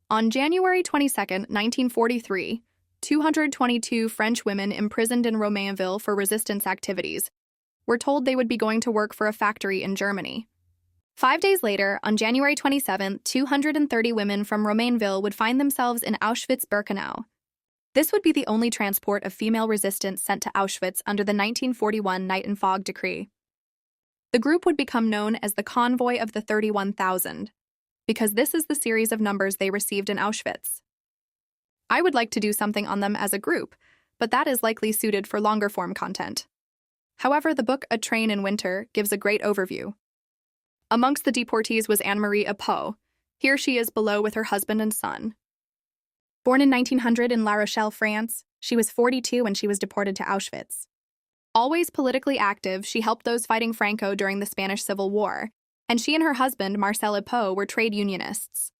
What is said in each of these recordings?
On January 22, 1943, 222 French women imprisoned in Romainville for resistance activities were told they would be going to work for a factory in Germany. 5 days later, on January 27, 230 women from Romainville would find themselves in Auschwitz-Birkenau. This would be the only transport of female resistance sent to Auschwitz under the 1941 Night and Fog Decree. The group would become known as the Convoi of the 31,000, because this is the series of numbers they received in Auschwitz. I would like to do something on them as a group, but that is likely suited for longer-form content. However, the book A Train in Winter gives a great overview. Amongst the deportees was Anne-Marie Apot. Here she is below with her husband and son. Born in 1900 in La Rochelle, France, she was 42 when she was deported to Auschwitz. Always politically active, she helped those fighting Franco during the Spanish Civil War, and she and her husband, Marcel Apot, were trade unionists.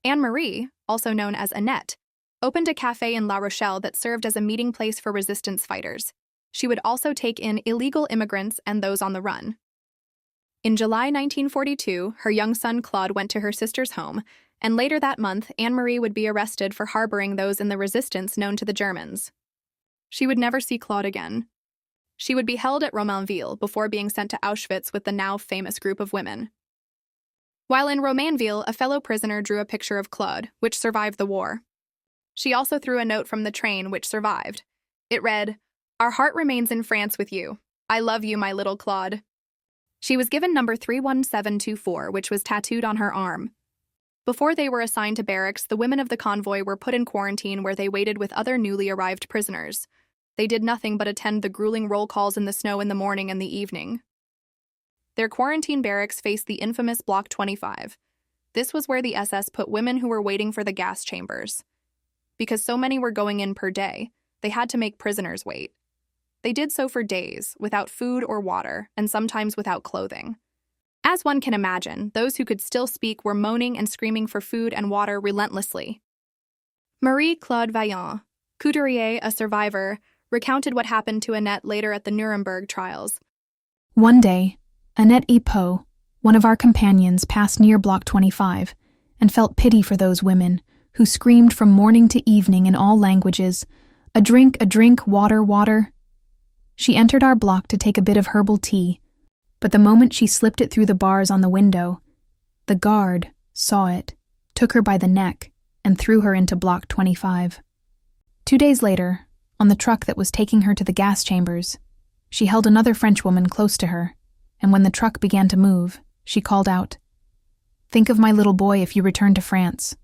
Anne-Marie, also known as Annette, opened a cafe in La Rochelle that served as a meeting place for resistance fighters. She would also take in illegal immigrants and those on the run. In July 1942, her young son Claude went to her sister's home, and later that month, Anne-Marie would be arrested for harboring those in the resistance known to the Germans. She would never see Claude again. She would be held at Romainville before being sent to Auschwitz with the now famous group of women. While in Romainville, a fellow prisoner drew a picture of Claude, which survived the war. She also threw a note from the train, which survived. It read, "Our heart remains in France with you. I love you, my little Claude." She was given number 31724, which was tattooed on her arm. Before they were assigned to barracks, the women of the convoy were put in quarantine where they waited with other newly arrived prisoners. They did nothing but attend the grueling roll calls in the snow in the morning and the evening. Their quarantine barracks faced the infamous Block 25. This was where the SS put women who were waiting for the gas chambers. Because so many were going in per day, they had to make prisoners wait. They did so for days, without food or water, and sometimes without clothing. As one can imagine, those who could still speak were moaning and screaming for food and water relentlessly. Marie-Claude Vaillant, couturier, a survivor, recounted what happened to Annette later at the Nuremberg trials. One day, Annette Apot, one of our companions, passed near Block 25 and felt pity for those women who screamed from morning to evening in all languages, a drink, water, water." She entered our block to take a bit of herbal tea, but the moment she slipped it through the bars on the window, the guard saw it, took her by the neck, and threw her into Block 25. 2 days later, on the truck that was taking her to the gas chambers, she held another Frenchwoman close to her, and when the truck began to move, she called out, "Think of my little boy if you return to France."